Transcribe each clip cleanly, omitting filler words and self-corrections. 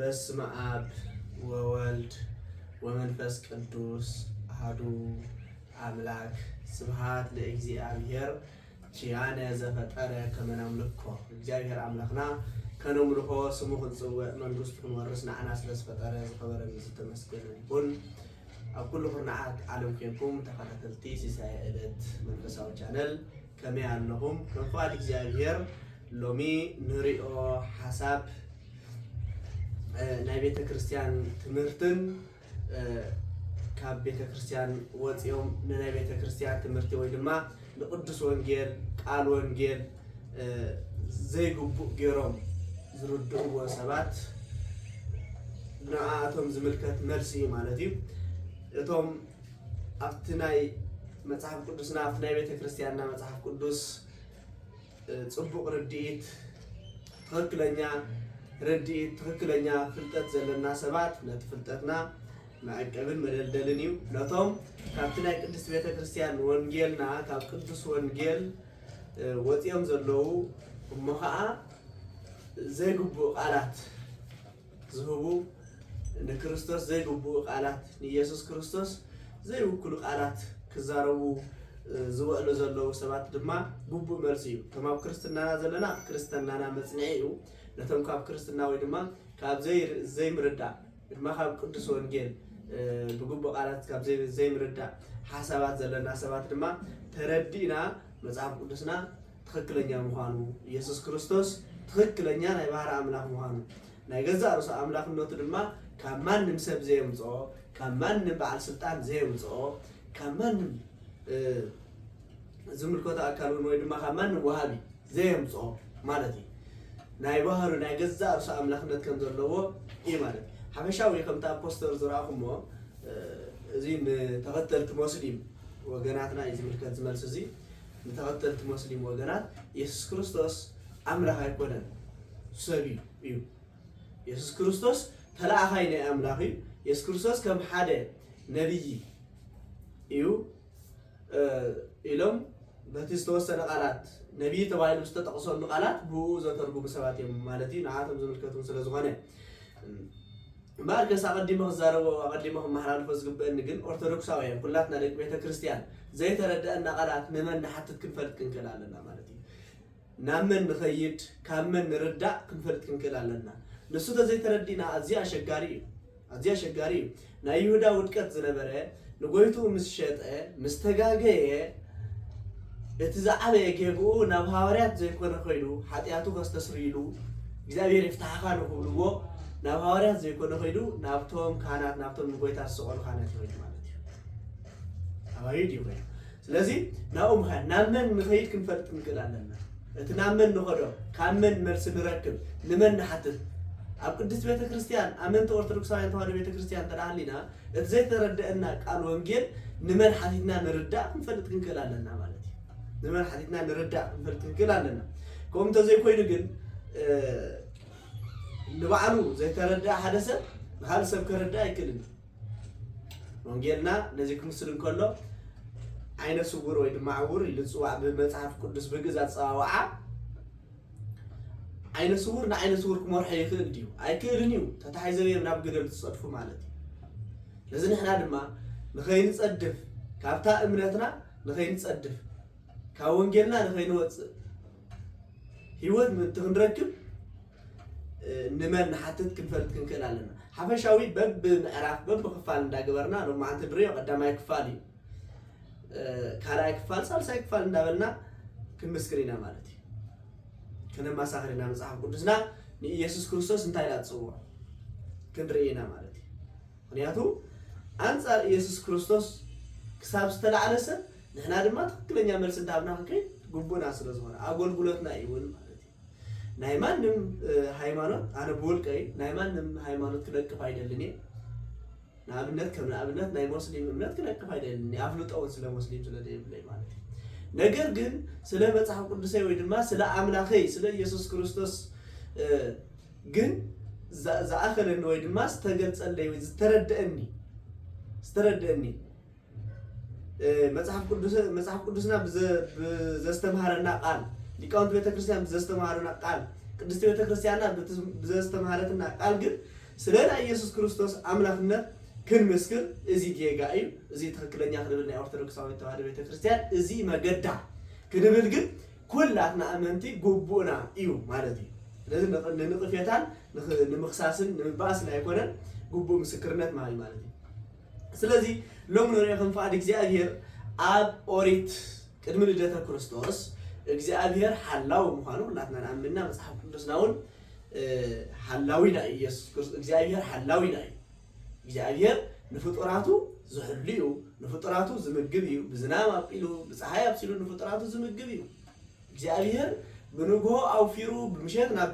በስመ አብ ወወልድ ወመንፈስ ቅዱስ አሐዱ አምላክ ስብሐት ለእግዚአብሔር ቺያነ ዘፈጠረ ከመ ናምልኮ እግዚአብሔር አምላክና ከነምልኮ ስሙ ክንጽውዕ መንግስቱ ክንወርስ ንዓና ስለዝፈጠረ ዝኸበረ ዝተመስገነ ይሁን። ኣብ ኩሉ ኩርናዓት ዓለም ኮይንኩም ተኸታተልቲ ሲሳይ ዕለት መንፈሳዊ ቻነል ከመይ ኣለኹም? ከም ፍቓድ እግዚአብሔር ሎሚ ንሪኦ ሓሳብ ናይ ቤተ ክርስቲያን ትምህርትን ካብ ቤተ ክርስቲያን ወፂኦም ንናይ ቤተ ክርስቲያን ትምህርቲ ወይ ድማ ንቅዱስ ወንጌል ቃል ወንጌል ዘይግቡእ ገይሮም ዝርድእዎ ሰባት ንዓቶም ዝምልከት መልሲ እዩ ማለት እዩ። እቶም ኣብቲ ናይ መጽሓፍ ቅዱስና ኣብቲ ናይ ቤተ ክርስቲያንና መጽሓፍ ቅዱስ ጽቡቕ ርድኢት ትክክለኛ ርድኢት ትክክለኛ ፍልጠት ዘለና ሰባት ነቲ ፍልጠትና መዐቀብን መደልደልን እዩ። ነቶም ካብቲ ናይ ቅድስት ቤተ ክርስቲያን ወንጌልና ካብ ቅዱስ ወንጌል ወፂኦም ዘለዉ እሞ ከዓ ዘይግቡእ ቃላት ዝህቡ ንክርስቶስ ዘይግቡእ ቃላት ንኢየሱስ ክርስቶስ ዘይውክሉ ቃላት ክዛረቡ ዝውዕሉ ዘለዉ ሰባት ድማ ግቡእ መልሲ እዩ። እቶም ኣብ ክርስትናና ዘለና ክርስትናና መጽንዒ እዩ። ነቶም ካብ ክርስትና ወይ ድማ ካብ ዘይምርዳእ ድማ ካብ ቅዱስ ወንጌል ብግቡእ ቃላት ካብ ዘይምርዳእ ሓሳባት ዘለና ሰባት ድማ ተረዲእና መጽሓፍ ቅዱስና ትክክለኛ ምዃኑ ኢየሱስ ክርስቶስ ትክክለኛ ናይ ባህሪ ኣምላኽ ምዃኑ ናይ ገዛ ርእሱ ኣምላኽነቱ ድማ ካብ ማንም ሰብ ዘየምፅኦ ካብ ማንም በዓል ስልጣን ዘየምፅኦ ካብ ማንም ዝምልከቶ ኣካል ወይ ድማ ካብ ማንም ወሃቢ ዘየምፅኦ ማለት እዩ። ናይ ባህሩ ናይ ገዛ ርእሱ ኣምላኽነት ከም ዘለዎ እዩ ማለት እዩ። ሓፈሻዊ ከምቲ ኣብ ፖስተር ዝረኣኹሞ እዚ ንተኸተልቲ ሞስሊም ወገናትና እዩ ዝምልከት ዝመልሲ እዚ ንተኸተልቲ ሞስሊም ወገናት ኢየሱስ ክርስቶስ ኣምላኽ ኣይኮነን ሰብ እዩ። ኢየሱስ ክርስቶስ ተላኣኻይ ናይ ኣምላኽ እዩ። ኢየሱስ ክርስቶስ ከም ሓደ ነቢይ እዩ ኢሎም በቲ ዝተወሰነ ቃላት ነቢይ ተባሂሉ ዝተጠቕሰሉ ቃላት ብኡ ዘተርጉሙ ሰባት እዮም ማለት እዩ። ንዓቶም ዝምልከቱን ስለ ዝኾነ እምበኣር ኣቐዲሞ ክዛረቦ ኣቐዲሞ ክመሓላልፎ ዝግበአኒ ግን ኦርቶዶክሳውያን ኩላትና ደቂ ቤተ ክርስቲያን ዘይተረድአና ቃላት ንመን ንሓትት ክንፈልጥ ክንክእል ኣለና ማለት እዩ። ናብ መን ንኸይድ ካብ መን ንርዳእ ክንፈልጥ ክንክእል ኣለና። ንሱ ተዘይተረዲእና ኣዝዩ ኣሸጋሪ እዩ። ኣዝዩ ኣሸጋሪ እዩ። ናይ ይሁዳ ውድቀት ዝነበረ ንጎይቱ ምስ ሸጠ ምስ ተጋገየ እቲ ዝዓበየ ጌግኡ ናብ ሃዋርያት ዘይኮነ ኮይዱ ሓጢኣቱ ከስተስርይሉ እግዚኣብሔር ይፍታሕኻ ንክብልዎ ናብ ሃዋርያት ዘይኮነ ኮይዱ ናብቶም ካህናት ናብቶም ንጎይታ ዝሰቐሉ ካህናት ይኸይዱ ማለት እዩ። ኣባይድ እዩ። ስለዚ ናብኡ ምኻን ናብ መን ንኸይድ ክንፈልጥ ንክእል ኣለና። እቲ ናብ መን ንኸዶ ካብ መን መልሲ ንረክብ ንመን ንሓትት ኣብ ቅድስት ቤተ ክርስቲያን ኣመንቲ ኦርቶዶክሳውያን ተዋህዶ ቤተ ክርስቲያን ተዳህሊና እቲ ዘይተረድአና ቃል ወንጌል ንመን ሓቲትና ንርዳእ ክንፈልጥ ክንክእል ኣለና ማለት እዩ። ንመን ሓቲትና ንርዳእ ክንፈልጥ ክንክእል ኣለና። ከምኡ እንተዘይኮይኑ ግን ንባዕሉ ዘይተረድአ ሓደ ሰብ ንካልእ ሰብ ክርዳእ ኣይክእልን። ወንጌልና ነዚ ክምስል እንከሎ ዓይነ ስውር ወይ ድማ ዕውር ኢሉ ዝፅዋዕ ብመፅሓፍ ቅዱስ ብግእዝ ኣፀዋውዓ ዓይነ ስውር ንዓይነ ስውር ክመርሖ ይኽእል ድዩ? ኣይክእልን እዩ። ተታሒዘብዮም ናብ ገደል ዝፀድፉ ማለት እዩ። ነዚ ንሕና ድማ ንኸይንፀድፍ ካብታ እምነትና ንኸይንፀድፍ ካብ ወንጌልና ንኸይንወፅእ ሂወት ምንቲ ክንረክብ ንመን ንሓትት ክንፈልጥ ክንክእል ኣለና። ሓፈሻዊ በብምዕራፍ በብክፋል እንዳገበርና ሎማዓንቲ ንሪኦ ቀዳማይ ክፋል እዩ፣ ካልኣይ ክፋል ሳልሳይ ክፋል እንዳበልና ክንምስክር ኢና ማለት እዩ። ከነማሳኽር ኢና መጽሓፍ ቅዱስና ንኢየሱስ ክርስቶስ እንታይ ኢላ ትፅውዖ ክንርኢ ኢና ማለት እዩ። ምክንያቱ ኣንጻር ኢየሱስ ክርስቶስ ክሳብ ዝተላዕለ ሰብ ንሕና ድማ ትክክለኛ መልሲ እንዳብና ክንከይድ ግቡእና ስለ ዝኾነ ኣገልግሎትና እዩ እውን ማለት እዩ። ናይ ማንም ሃይማኖት ኣነ ብውልቀይ ናይ ማንም ሃይማኖት ክነቅፍ ኣይደልን እየ። ንኣብነት ከም ንኣብነት ናይ ሞስሊም እምነት ክነቅፍ ኣይደልን እየ። ኣፍልጦውን ስለ ሞስሊም ስለ ዘይብለይ ማለት እዩ። ነገር ግን ስለ መጽሓፍ ቅዱሰይ ወይ ድማ ስለ ኣምላኸይ ስለ ኢየሱስ ክርስቶስ ግን ዝኣኸለኒ ወይ ድማ ዝተገልጸለይ ወይ ዝተረድአኒ መጽሓፍ ቅዱስና ብዘስተምሃረና ቃል ሊቃውንት ቤተ ክርስቲያን ብዘስተምሃረና ቃል ቅድስት ቤተ ክርስቲያንና ብዘስተምሃረትና ቃል ግን ስለና ኢየሱስ ክርስቶስ አምላክነት ክንመስክር እዚ ጌጋ እዩ እዚ ትክክለኛ ክንብል ናይ ኦርቶዶክሳዊት ተዋህዶ ቤተክርስቲያን እዚ መገዳ ክንብል ግን ኩላትና አመንቲ ጉቡና እዩ ማለት እዩ ስለዚህ ንንቅፌታን ንምክሳስን ንምባስን አይኮነን ጉቡ ምስክርነት ማለት እዩ ስለዚህ ሎም ንሪኦም ፈቃድ እግዚአብሔር አብ ኦሪት ቅድሚ ልደተ ክርስቶስ እግዚአብሔር ሓላው ምዃኑ ሁላትና ንኣምንና መጽሓፍ ቅዱስናውን ሓላዊና ኢየሱስ ክርስቶስ እግዚአብሔር ሓላዊና እዩ እግዚአብሔር ንፍጡራቱ ዝሕሉ እዩ ንፍጡራቱ ዝምግብ እዩ ብዝናብ አጲሉ ብፀሓይ አብሲሉ ንፍጡራቱ ዝምግብ እዩ እግዚአብሔር ብንግሆ አውፊሩ ብምሸት ናብ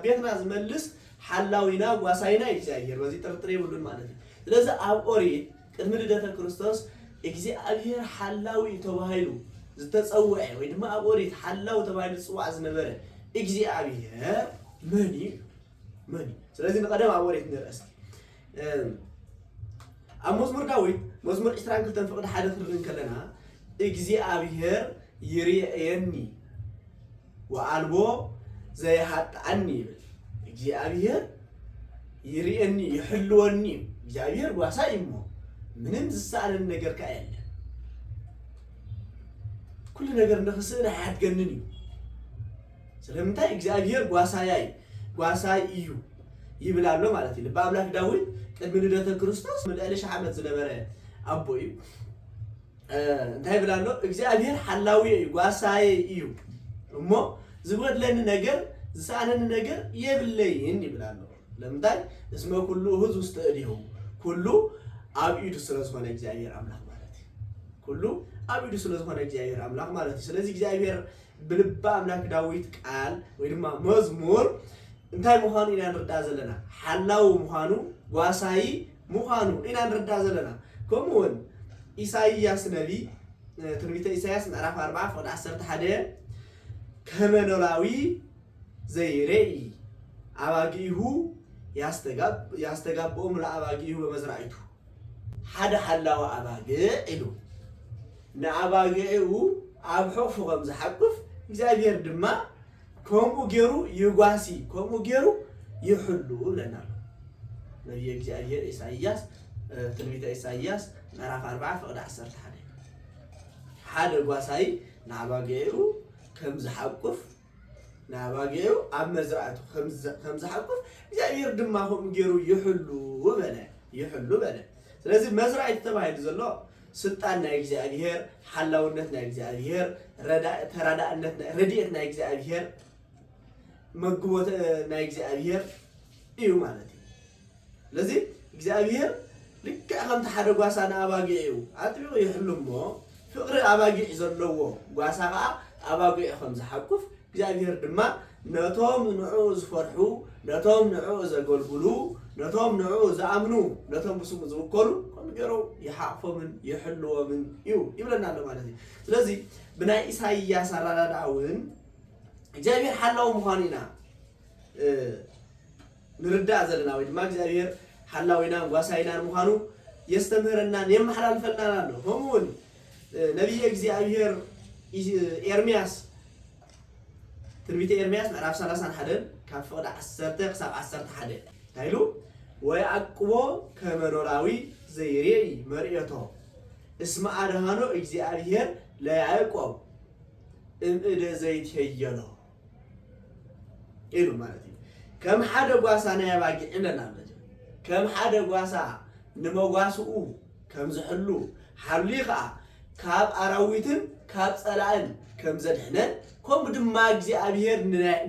ቤትና ዝመልስ ሓላዊና ጓሳይና እግዚአብሔር በዚ ጥርጥር የብሉን ማለት እዩ ስለዚህ አብ ኦሪት ቅድሚ ልደተ ክርስቶስ እግዚአብሔር ሓላዊ ተባሂሉ ዝተፀውዐ ወይ ድማ አብ ኦሪት ሓላው ተባሂሉ ዝፅዋዕ ዝነበረ እግዚአብሔር መን እዩ ስለዚህ ንቀደም አብ ኦሪት ንርአስ ኣብ መዝሙር ዳዊት መዝሙር 22 ፍቅዲ 1 ክርን ከለና እግዚአብሔር ይርአየኒ ወአልቦ ዘይሃጣኒ ይብል እግዚአብሔር ይርአየኒ ይሕልወኒ እግዚአብሔር ጓሳይ እሞ ምንም ዝሳአለን ነገር ከአለ ኩሉ ነገር ንኽስእን አያድገንን እዩ ስለምንታይ እግዚአብሔር ጓሳይ እዩ ይብላሎ ማለት እዩ ልበ አምላክ ዳዊት ቅድሚ ልደተ ክርስቶስ መልአለ ሺሕ ዓመት ዝነበረ አቦ እዩ እንታይ ብላሎ እግዚአብሔር ሓላዊ እዩ ጓሳይ እዩ እሞ ዝጎድለኒ ነገር ዝሰአነኒ ነገር የብለይን ይብላሎ ለምንታይ እስመ ኩሉ ህዝ ውስጥ እዲሁ ኩሉ ኣብ ኢዱ ስለዝኾነ እግዚአብሔር አምላክ ማለት እዩ ኩሉ ኣብ ኢዱ ስለዝኾነ እግዚአብሔር አምላክ ማለት እዩ ስለዚህ እግዚአብሔር ብልበ አምላክ ዳዊት ቃል ወይ ድማ መዝሙር እንታይ ምዃኑ ኢና ንርዳእ ዘለና ሓላው ምዃኑ ጓሳይ ምዃኑ ኢና ንርዳእ ዘለና ከምኡውን ኢሳይያስ ነቢ ትንቢተ ኢሳይያስ ምዕራፍ 4 ፍቅዲ 11 ከመኖላዊ ዘይሬኢ አባጊሁ ያስተጋብኦም ለአባጊሁ በመዝራእቱ ሓደ ሓላዊ አባጊዕ ኢሉ ንአባጊዑ ኣብ ሕቑፉ ከም ዝሓቁፍ እግዚአብሔር ድማ ከምኡ ገይሩ ይጓሲ ከምኡ ገይሩ ይሕሉ ብለና ነቢየ እግዚአብሔር ኢሳይያስ ትንቢተ ኢሳይያስ ምዕራፍ 4 ፍቅዲ 11 ሓደ ጓሳይ ንአባጊዑ ከም ዝሓቁፍ ንአባጊዑ ኣብ መዝራእቱ ከም ዝሓቁፍ እግዚአብሔር ድማ ከምኡ ገይሩ ይሕሉ በለ ስለዚህ መዝራእቲ ተባሂሉ ዘሎ ስልጣን ናይ እግዚአብሔር ሓላውነት ናይ እግዚአብሔር ረድኤት ናይ እግዚአብሔር መግቦት ናይ እግዚአብሔር እዩ ማለት እዩ ስለዚህ እግዚአብሔር ልክዕ ከምቲ ሓደ ጓሳ ንአባጊዑ ኣጥቢቑ ይሕሉ እሞ ፍቅሪ አባጊዕ ዘለዎ ጓሳ ከዓ አባጊዕ ከም ዝሓቁፍ እግዚአብሔር ድማ ነቶም ንዑ ዝፈርሑ ነቶም ንዑ ዘገልግሉ ነቶም ንዑ ዝኣምኑ ነቶም ብስሙ ዝውከሉ ከም ገይሩ ይሓቅፎምን ይሕልዎምን እዩ ይብለና ኣሎ ማለት እዩ ስለዚ ብናይ ኢሳይያስ ኣረዳድኣ እውን እግዚአብሔር ሓላው ምዃኑ ኢና ንርዳእ ዘለና ወይ ድማ እግዚአብሔር ሓላዊና ጓሳይና ምዃኑ የስተምህረናን የመሓላልፈናን ኣሎ ከምኡውን ነቢየ እግዚአብሔር ኤርምያስ ትንቢተ ኤርምያስ ምዕራፍ 31 ካብ ፍቅዲ 10 ክሳብ 11 ታይሉ ወይዓቅቦ ከመኖላዊ ዘይሬኢ መርኤቶ እስመ አድሃኖ እግዚአብሔር ለያዕቆብ እምእደ ዘይትሄየሎ ኢሉ ማለት እዩ ከም ሓደ ጓሳ ናይ ኣባጊዕ ኣለና ከም ሓደ ጓሳ ንመጓስኡ ከም ዝሕሉ ሓልዩ ከዓ ካብ አራዊትን ካብ ጸላእን ከም ዘድሕነን ከምኡ ድማ እግዚአብሔር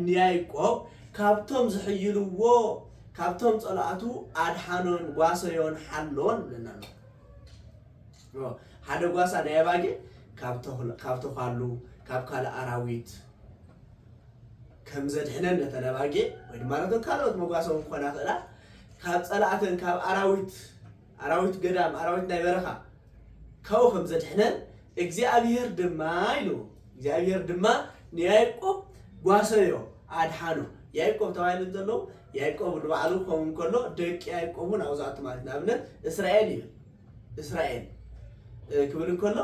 ንያዕቆብ ካብቶም ዝሕይልዎ ካብቶም ጸላእቱ አድሓኖን ጓሰዮን ሓሎን ብለና ነው ሓደ ጓሳ ናይ ኣባጊዕ ካብ ተኻሉ ካብ ካልእ አራዊት ከም ዘድሕነን ነተን ኣባጊዕ ወይ ድማ ነተን ካልኦት መጓሰውን ክኾና ክእላ ካብ ጸላእትን ካብ አራዊት ገዳም አራዊት ናይ በረኻ ካብኡ ከም ዘድሕነን እግዚአብሔር ድማ ንያዕቆብ ጓሰዮ አድሓኖ ያዕቆብ ተባሂሉ ዘሎ ያዕቆብ ንባዕሉ ከምኡ ከሎ ደቂ ያዕቆብን ኣውዛእቱ ማለት ንኣብነት እስራኤል እዩ እስራኤል ክብል እንከሎ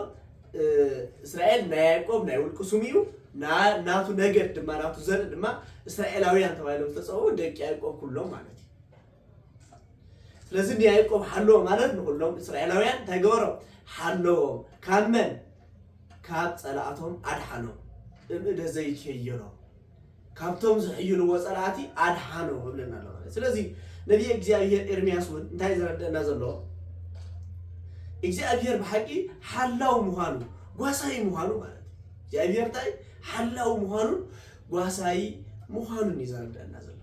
እስራኤል ናይ ያዕቆብ ናይ ውልቁ ስም እዩ ናቱ ነገድ ድማ ናቱ ዘርኢ ድማ እስራኤላውያን ተባሂሎም ዝተፀውዑ ደቂ ያዕቆብ ኩሎም ማለት እዩ ስለዚህ ያዕቆብ ሓለዎ ማለት ንኩሎም እስራኤላውያን ተገበሮም ሓለዎም ካመን ካብ ጸላእቶም ኣድሓኖም እምእደ ዘይከየሎ ካብቶም ዝሕይልዎ ጸላእቲ ኣድሓኖ ብለና ኣሎ ማለት ስለዚህ ነቢይ እግዚአብሔር ኤርምያስ ውን እንታይ ዘረደአና ዘሎ እግዚአብሔር በሐቂ ሓላው ምዃኑ ጓሳይ ምዃኑ ማለት እግዚአብሔር ታይ ሓላው ምዃኑን ጓሳይ ምዃኑን ይዘረደአና ዘሎ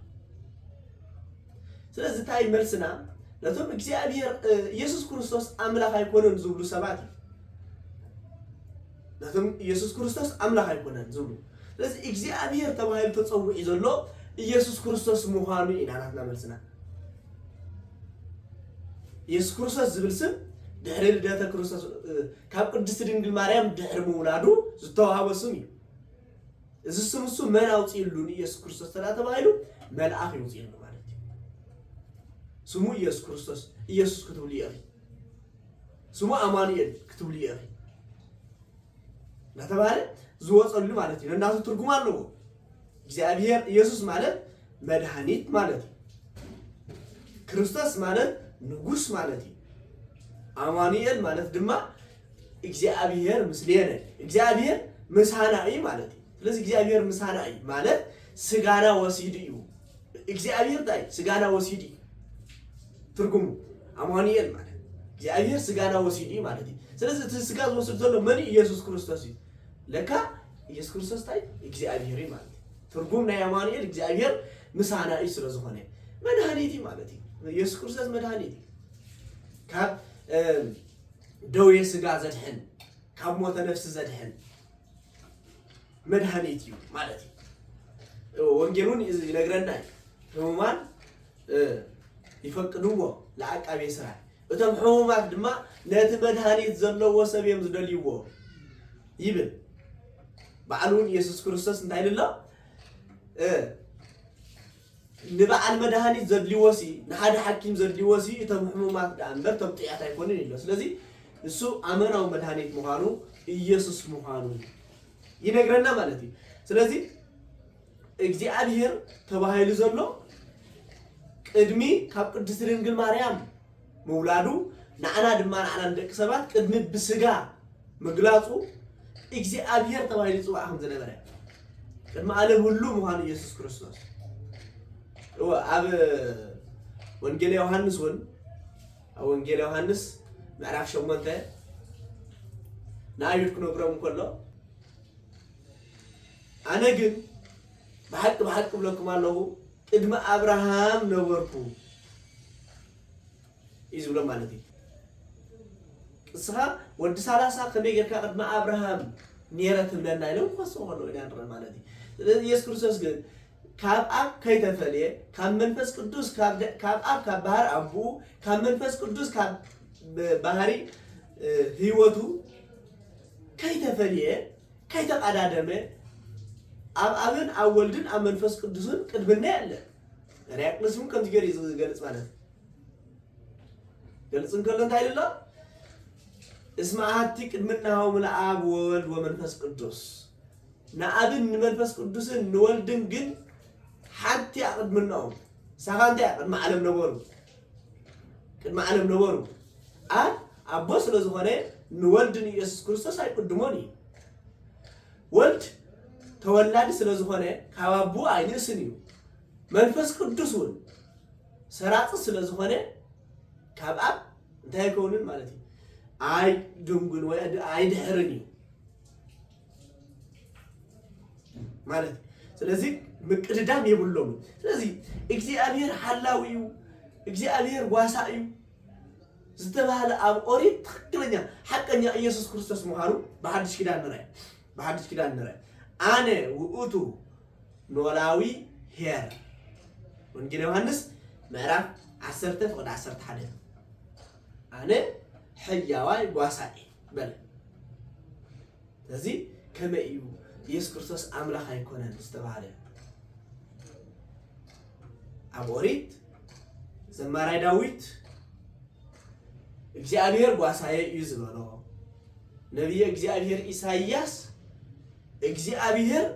ስለዚህ ታይ መልስና ለቶም እግዚአብሔር ኢየሱስ ክርስቶስ አምላክ አይኮነን ዝብሉ ሰባት ለቶም ኢየሱስ ክርስቶስ አምላክ አይኮነን ዝብሉ ስለዚህ እግዚአብሔር ተባሂሉ ተጸውዒ ዘሎ ኢየሱስ ክርስቶስ ምዃኑ ኢናናትና መልስና ኢየሱስ ክርስቶስ ዝብል ስም ድሕሪ ልደተ ክርስቶስ ካብ ቅድስት ድንግል ማርያም ድሕሪ ምውላዱ ዝተዋሃበ ስም እዩ እዚ ስም እሱ መን አውፅኢሉን ኢየሱስ ክርስቶስ ተባሂሉ መልአክ ይውፅኢሉ ማለት እዩ ስሙ ኢየሱስ ክርስቶስ ኢየሱስ ክትብሉ ይኽእል ስሙ አማኑኤል ክትብሉ ይኽእል ለተባለ ዝወፀሉ ማለት እዩ እናቱ ትርጉም አለው እግዚአብሔር ኢየሱስ ማለት መድኃኒት ማለት እዩ ክርስቶስ ማለት ንጉስ ማለት እዩ አማኑኤል ማለት ድማ እግዚአብሔር ምስሌነ እግዚአብሔር ምሳናኢ ማለት እዩ ስለዚህ እግዚአብሔር ምሳናኢ ማለት ስጋና ወሲድ እዩ እግዚአብሔር ታይ ስጋና ወሲድ እዩ ትርጉሙ አማኑኤል ማለት እግዚአብሔር ስጋና ወሲድ እዩ ማለት እዩ ስለዚህ ስጋ ወሲድ ዘሎ ማን ኢየሱስ ክርስቶስ እዩ ለካ ኢየሱስ ክርስቶስ ታይ እግዚአብሔር ማለት ትርጉም ናይ አማኑኤል እግዚአብሔር ምሳናኢ ስለዝኾነ መድኃኒት ማለት እዩ ኢየሱስ ክርስቶስ መድኃኒት ካብ ደዌ ስጋ ዘድሕን ካብ ሞተ ነፍስ ዘድሕን መድኃኒት እዩ ማለት እዩ ወንጌሉን ይነግረና ህሙማን ይፈቅድዎ ለዓቃቤ ስራሕ እቶም ህሙማት ድማ ነቲ መድኃኒት ዘለዎ ሰብ እዮም ዝደልይዎ ይብል ባዕሉን ኢየሱስ ክርስቶስ እንታይ ኢሉ ንበዓል መድኃኒት ዘድልይዎሲ ንሓደ ሓኪም ዘድልይዎሲ እቶም ህሙማት ዳንበር ቶም ጥያት አይኮንን ኢሉ ስለዚህ እሱ አመናው መድኃኒት ምዃኑ ኢየሱስ ምዃኑ ይነግረና ማለት እዩ ስለዚህ እግዚአብሔር ተባሂሉ ዘሎ ቅድሚ ካብ ቅድስት ድንግል ማርያም መውላዱ ንዓና ድማ ንዓና ደቂ ሰባት ቅድሚ ብስጋ ምግላጹ እግዚአብሔር ተባሂሉ ጽዋዕ ከም ዝነበረ ቅድሚ ዓለም ሁሉ ምዃኑ ኢየሱስ ክርስቶስ ኣብ ወንጌል ዮሐንስ ውን ወንጌል ዮሐንስ ምዕራፍ 8 ናይሁድ ክነግሮም ከሎ አነ ግን በሐቅ ብለኩም ኣለኹ ቅድሚ አብርሃም ነበርኩ ይዝብሎ ማለት እዩ እስኻ ወዲ 30 ከመይ ጌርካ ቅድሚ አብርሃም ኔረት ብለና ኢሎም ኮስሆሎ ኢና ማለት እዩ ስለዚህ ኢየሱስ ክርስቶስ ግን ካብ አብ ከይተፈልየ ካብ መንፈስ ቅዱስ ካብ አብ ካብ ባህር አቡ ካብ መንፈስ ቅዱስ ካብ ባህሪ ህይወቱ ከይተፈልየ ከይተቃዳደመ ኣብ አብን ኣብ ወልድን ኣብ መንፈስ ቅዱስን ቅድምና ያለ ሪያቅልስም ከም ዝገር ይገልጽ ማለት ገልጽን ከሎ እንታይ ኢሉ እስማ አቲ ቅድምናው ለአብ ወልድ ወመንፈስ ቅዱስ ንአብን ንመንፈስ ቅዱስን ንወልድን ግን ሓንቲ አቅድምናው ሳኻንተ ቅድመ ዓለም ነበሩ አቦ ስለዝኾነ ንወልድን ኢየሱስ ክርስቶስ አይቅድሞን እዩ ወልድ ተወላዲ ስለዝኾነ ካብ አቦ አይንስን እዩ መንፈስ ቅዱስ ውን ሰራጽ ስለዝኾነ ካብ አብ እንታይ ይከውንን ማለት እዩ አይ ድንጉን ወይ አይ ድሕርን እዩ ማለት ስለዚህ ምቅድዳም የብሎም ስለዚህ እግዚአብሔር ሓላዊ እዩ እግዚአብሔር ጓሳ እዩ ዝተባሃለ ኣብ ኦሪት ትክክለኛ ሓቀኛ ኢየሱስ ክርስቶስ ምዃኑ በሐዲስ ኪዳን ንርአ አነ ውእቱ ኖላዊ ሄር ወንጌል ዮሐንስ ምዕራፍ 10:11 አነ ሕያዋይ ጓሳኤ በለ ስለዚህ ከመይ እዩ ኢየሱስ ክርስቶስ አምላክ አይኮነን ዝተባሃለ ኣብ ኦሪት ዘማራይ ዳዊት እግዚአብሔር ጓሳዬ እዩ ዝበሎ ነቢይ እግዚአብሔር ኢሳይያስ እግዚአብሔር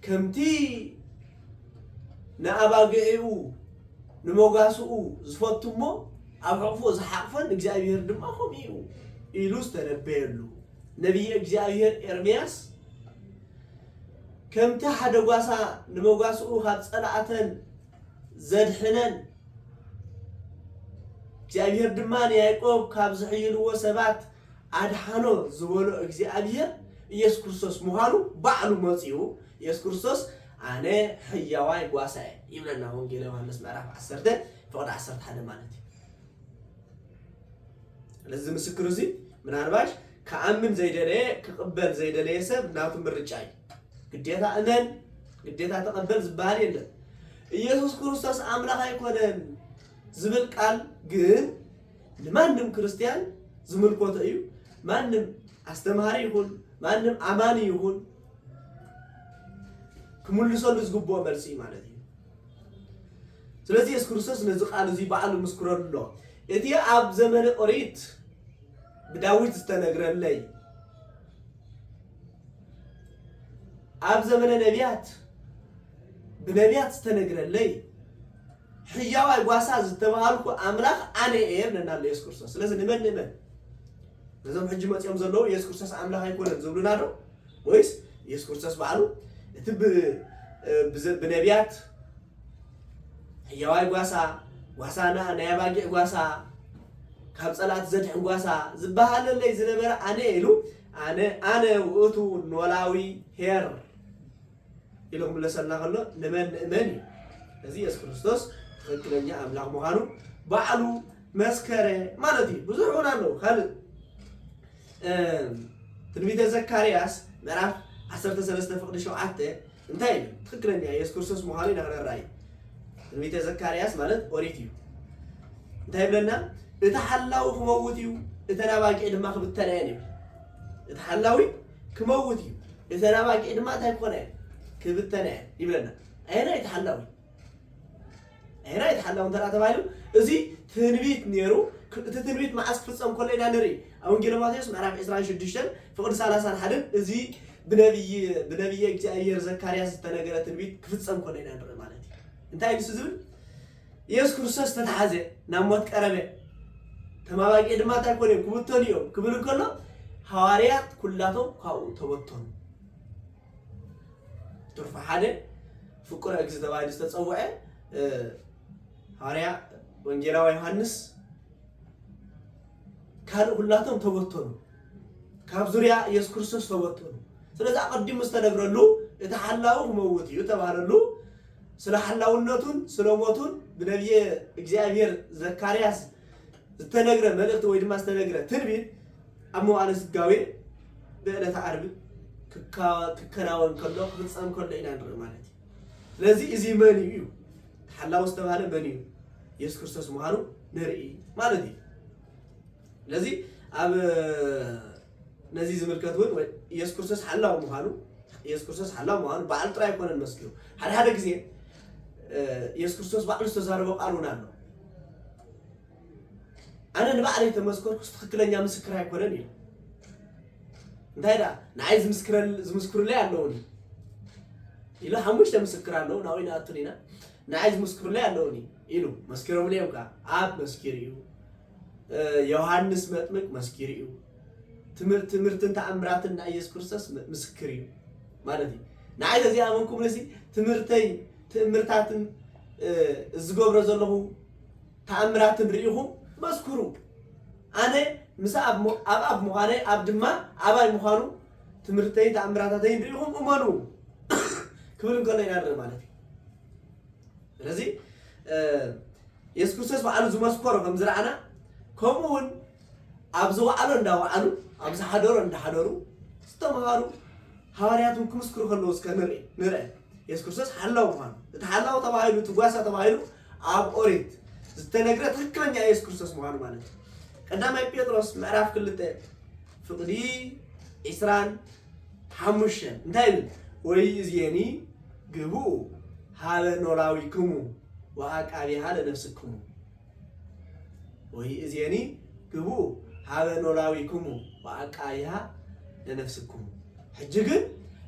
ከምቲ ንኣባግዒኡ ንሞጋስኡ ዝፈትሞ أبعفو زحقفن إجابير دم أخو ميو إلوس تنبيلو نبي إجابير إرمياس كم تحد قاسا نموقاسو هاد صلاة زد حنن إجابير دمان يعقوب كابز حيلو وسبات أدحانو زولو إجابير يسوع كريستوس مهانو بعلو مصيو يسوع كريستوس أنا حيواي قاسا يبلنا هون جيلو هنس معرف عسرته فقد عسرت حدا مالتي لازم مسكروزي من عرباش كأمن زي دليل كقبل زي دليل سب ناوتم بالرجاي قديتها أمن قديتها تقبل زبالي إلا يسوع كريستوس أملاك يكونن زمل قال جن لما نم كريستيان زمل قوته أيو ما نم أستمهاري يقول ما نم أماني يقول كمل صار يزقبوا مرسي مالتي ስለዚህ ኢየሱስ ክርስቶስ ነዚህ ቃል እዚ በዓሉ መስክረሎ እቲ ኣብ ዘመነ ኦሪት ብዳዊት ዝተነግረለይ ኣብ ዘመነ ነቢያት ብነቢያት ዝተነግረለይ ሕያዋይ ጓሳ ዝተባሃልኩ ኣምላኽ ኣነ እየ ነናለ ኢየሱስ ክርስቶስ ስለዚህ ንመን ነዞም ሕጂ መፅኦም ዘለዉ ኢየሱስ ክርስቶስ ኣምላኽ ኣይኮነን ዝብሉና ዶ ወይስ ኢየሱስ ክርስቶስ በዓሉ እቲ ብነቢያት ሕያዋይ ጓሳ ጓሳና ናያባጊዕ ጓሳ ካብ ጸላት ዘድሕን ጓሳ ዝበሃለለይ ዝነበረ ኣነ ኢሉ ኣነ ውእቱ ኖላዊ ሄር ኢሎም ብለሰልና ከሎ ንመን ንእመን እዩ እዚ ኢየሱስ ክርስቶስ ትክክለኛ ኣምላኽ ምዃኑ ባዕሉ መስከረ ማለት እዩ ብዙሕ እውን ኣለዉ ካልእ ትንቢተ ዘካርያስ ምዕራፍ 13 ፍቅዲ 7 እንታይ እዩ ትክክለኛ ኢየሱስ ክርስቶስ ምዃኑ ይነግረና ትንቢተ ዘካርያስ ማለት ኦሪት እዩ እንታይ ብለና እቲ ሓላዊ ክመውት እዩ እቲ ናባጊዕ ድማ ክብተና እዩ እቲ ሓላዊ ክመውት እዩ እቲ ናባጊዕ ድማ እንታይ ክኾነ ክብተና ይብለና ኣይና እቲ ሓላዊ እንተራ ተባሂሉ እዚ ትንቢት ነይሩ እቲ ትንቢት መዓስ ክፍፀም ከሎ ኢና ንርኢ ኣብ ወንጌል ማቴዎስ ምዕራፍ 26 ፍቅዲ 31 እዚ ብነቢይ እግዚአብሔር ዘካርያስ ዝተነገረ ትንቢት ክፍፀም ከሎ ኢና ንርኢ ማለት እዩ እንታይ ንሱ ዝብል ኢየሱስ ክርስቶስ ተታሓዘ ናብ ሞት ቀረበ ተማባቂ ድማ እንታይ ኮነ ክብተኑ እዮም ክብል ከሎ ሐዋርያት ኩላቶም ካብኡ ተበተኑ ትርፋ ሓደ ፍቁር እግዝ ተባሂሉ ዝተፀውዐ ሐዋርያ ወንጌላዊ ዮሐንስ ካልእ ኩላቶም ተበተኑ ካብ ዙርያ ኢየሱስ ክርስቶስ ተበተኑ ስለዚ ኣቀዲሙ ዝተነግረሉ እቲ ሓላዊ ክመውት እዩ ተባሃለሉ ስለ ሓላውነቱን ስለ ሞቱን ብነቢይ እግዚአብሔር ዘካርያስ ዝተነግረ መልእክቲ ወይ ድማ ዝተነግረ ትንቢት ኣብ መዋዕለ ስጋዌ ብዕለተ ዓርብ ክከናወን ከሎ ክፍፀም ከሎ ኢና ንርኢ ማለት እዩ ስለዚ እዚ መን እዩ ሓላዊ ዝተባሃለ መን እዩ ኢየሱስ ክርስቶስ ምዃኑ ንርኢ ማለት እዩ ስለዚ ኣብ ነዚ ዝምልከት እውን ኢየሱስ ክርስቶስ ሓላዊ ምዃኑ በዓል ጥራይ ኣይኮነን መስኪሩ ሓደ ግዜ ኢየሱስ ክርስቶስ ባዕሉ ዝተዛረበ ቃል እውን ኣሎ ኣነ ንባዕለይ ተመስከርኩ ትክክለኛ ምስክር ኣይኮነን ኢሉ እንታይ ዳ ንዓይ ዝምስክሩለይ ኣለውኒ ኢሉ ሓሙሽተ ምስክር ኣለዉ ናብኡ ንኣቱን ኢና ንዓይ ዝምስክሩለይ ኣለውኒ ኢሉ መስኪሮም ለዮም ከዓ ኣብ መስኪር እዩ ዮሃንስ መጥምቅ መስኪር እዩ ትምህርትን ተኣምራትን ናይ ኢየሱስ ክርስቶስ ምስክር እዩ ማለት እዩ ንዓይ ተዚኣመንኩም ነሲ ትምህርታትን ዝገብሮ ዘለኹ ተኣምራትን ርኢኹም መስክሩ ኣነ ምስ ኣብ ምዃነ ኣብ ድማ ኣባይ ምዃኑ ትምህርተይ ተኣምራታተይን ርኢኹም እመኑ ክብል እንከሎ ኢና ንርኢ ማለት እዩ ስለዚ ኢየሱስ ክርስቶስ ባዕሉ ዝመስከሮ ከም ዝረኣና ከምኡውን ኣብ ዝወዓሎ እንዳወዓሉ ኣብ ዝሓደሮ እንዳሓደሩ ዝተምሃሩ ሐዋርያቱን ክምስክሩ ከለዉ እስከ ንርአ ኢየሱስ ክርስቶስ ሓላዊ ምዃኑ እቲ ሓላዊ ተባሂሉ እቲ ጓሳ ተባሂሉ ኣብ ኦሪት ዝተነግረ ትክክለኛ ኢየሱስ ክርስቶስ ምዃኑ ማለት እዩ ቀዳማይ ጴጥሮስ ምዕራፍ 2 ፍቅዲ 25 እንታይ ይብል ወይ እዚኒ ግብኡ ሃበ ኖላዊክሙ ወአቃቢሃ ለነፍስክሙ ወይ እዚኒ ግብኡ ሃበ ኖላዊክሙ ወአቃቢሃ ለነፍስክሙ ሕጂ ግን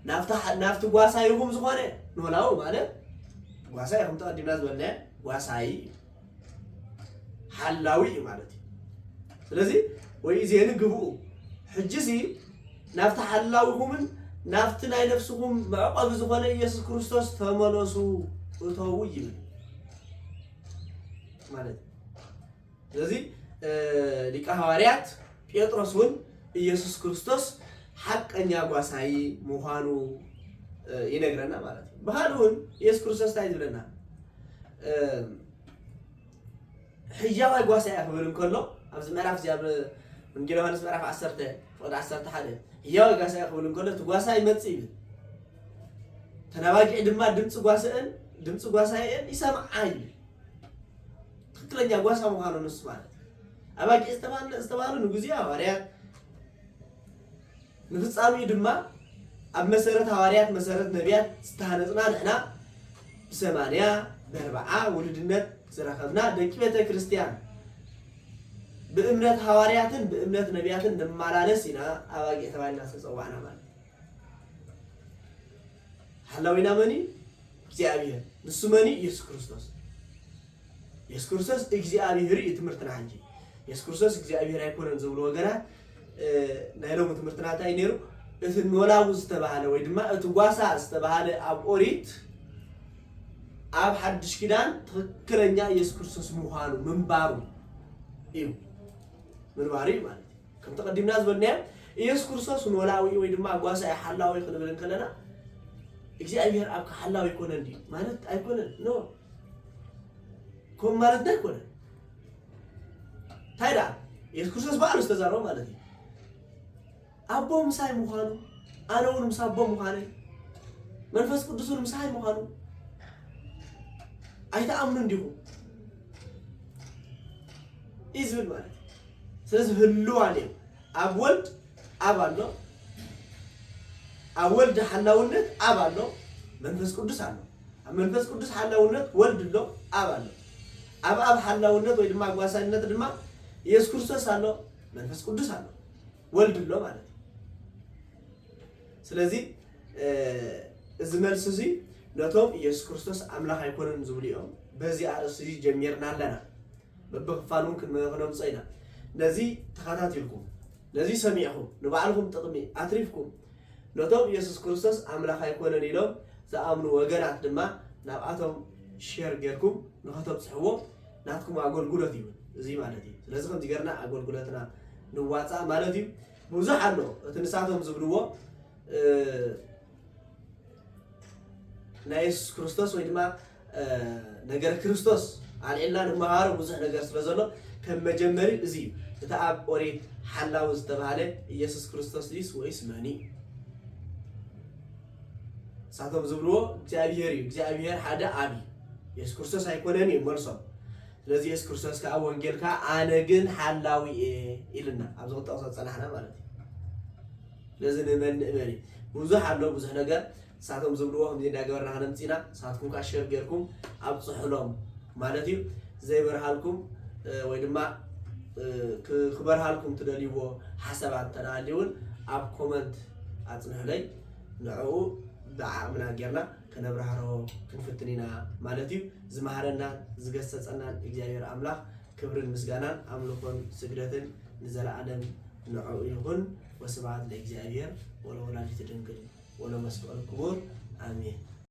ናፍቲ ጓሳይ ይኹም ዝኾነ ኖላዊ ማለት ጓሳይ ከም ተቀዲምና ዝበልና ጓሳይ حلاوي مالتي ስለዚህ ወይ ዜን ግቡ ሕጅሲ ናፍታ حلاوهم ናፍት ናይ ነፍስኩም ማዕቆብ ዝኾነ ኢየሱስ ክርስቶስ ተመለሱ እተው ይብል ማለት ስለዚህ ሊቀ ሐዋርያት ጴጥሮስን ኢየሱስ ክርስቶስ ሐቀኛ ጓሳይ መሆኑ ይነግረና ማለት ነው ባህሉን ኢየሱስ ክርስቶስ ታይዝለና ሕያው ጓሳይ አክብር እንከሎ ኣብዚ ምዕራፍ ዚያብ ወንጌል ዮሐንስ ምዕራፍ 10 ወደ 11 ሕያው ጓሳይ አክብር እንከሎ ተጓሳይ መጽይ ተናባቂ ድማ ድምጽ ጓሳይን ይሰማዓይ ትክክለኛ ጓሳ መሆኑ ነው ማለት አባቂ እስተባሉ ንጉዚ ሐዋርያት ንፍጻሚ ድማ ኣብ መሰረት ሐዋርያት መሰረት ነቢያት ዝተሃነጽና ንሕና በ80 በ40 ውልድነት ዝረኸብና ደቂ ቤተ ክርስቲያን በእምነት ሐዋርያትን በእምነት ነቢያትን ንማላለስ ኢና አባቂ ተባይና ተጸዋዕና ማለት ሐላዊና መኒ እግዚአብሔር ንሱ መኒ ኢየሱስ ክርስቶስ እግዚአብሔር ትምህርትና እንጂ ኢየሱስ ክርስቶስ እግዚአብሔር አይኮነን ዝብሎ ወገናት ናይሎም ትምህርትና ታይ ነሩ እቲ ኖላው ዝተባሃለ ወይ ድማ እቲ ጓሳ ዝተባሃለ ኣብ ኦሪት ኣብ ሓድሽ ኪዳን ትክክለኛ ኢየሱስ ክርስቶስ ምዃኑ ምንባሩ እዩ ምንባሩ ማለት ከም ተቀዲምና ዝበልና ኢየሱስ ክርስቶስ ኖላዊ ወይ ድማ ጓሳ ሓላዊ ክንብል ከለና እግዚአብሔር ኣብ ሓላዊ ይኮነን ዲ ማለት አይኮነን ኖ ኮም ማለት አይኮነን ታይዳ ኢየሱስ ክርስቶስ ባሉ ዝተዛረው ማለት እዩ አቦ ምሳይ ምዃኑ አነውን ምሳቦ ምዃኑ መንፈስ ቅዱስን ምሳይ ምዃኑ አይተአምኑ እንዲሁ ኢዝብል ማለት ስለዚህ ሁሉ አለ አብ ወልድ አብ አለ አብ ወልድ ሐላውነት አብ አለ መንፈስ ቅዱስ አለ መንፈስ ቅዱስ ሐላውነት ወልድ ሎ አብ አለ አብ ሐላውነት ወይ ድማ ጓሳነት ድማ ኢየሱስ ክርስቶስ አለ መንፈስ ቅዱስ አለ ወልድ ሎ ማለት ስለዚህ እዚ መልስ እዚ ነቶም ኢየሱስ ክርስቶስ አምላክ አይኮነን ዝብልዮም በዚህ አርስ እዚ ጀሚርና አለና በበክፋሉን ክንመኸነም ጸይና ነዚ ተኸታተልኩም ነዚ ሰሚዕኩም ንባዕልኩም ጥቅሚ አትሪፍኩም ነቶም ኢየሱስ ክርስቶስ አምላክ አይኮነን ኢሎም ዝአምኑ ወገናት ድማ ናብአቶም ሼር ጌርኩም ንኸተብጽሕዎ ናትኩም አገልግሎት እዩ እዚ ማለት እዩ ስለዚህ ከም ዝገርና አገልግሎትና ንዋጻ ማለት እዩ ብዙሕ አሎ እቲ ንሳቶም ዝብልዎ ናይ ኢየሱስ ክርስቶስ ወይ ድማ ነገር ክርስቶስ አልዒልና ንመሃሮ ብዙሕ ነገር ስለዘሎ ከም መጀመሪ እዚ እቲ ኣብ ኦሪት ሓላዊ ዝተባሃለ ኢየሱስ ክርስቶስ ዲስ ወይስ መኒ ሳቶም ዝብልዎ እግዚአብሔር ሓደ አብ ኢየሱስ ክርስቶስ አይኮነን ይመልሶም ስለዚህ ኢየሱስ ክርስቶስ ከአብ ወንጌል ካ አነ ግን ሓላዊ ኢልና ኣብዚ ወጣው ጸናሕና ማለት እዩ ለዚህ ንመን ብዙሕ አሎ ብዙሕ ነገር ሳቶም ዝብልዎ ከም እንዳገበርና ነምፂና ሳትኩም ካሸር ጌርኩም ኣብጽሕሎም ማለት እዩ ዘይበርሃልኩም ወይ ድማ ክበርሃልኩም ትደልይዎ ሓሳባት ተናሊውን ኣብ ኮመንት ኣጽንሕለይ ንዕኡ ብዓቕምና ጌርና ከነብራህሮ ክንፍትኒና ማለት እዩ ዝመሃረና ዝገሰጸናን እግዚአብሔር አምላክ ክብርን ምስጋናን አምልኮን ስግደትን ንዘለዓለም ንዕኡ ይሁን ወስብሐት ለእግዚአብሔር ወለወላዲቱ ድንግል ወለመስቀሉ ክቡር አሜን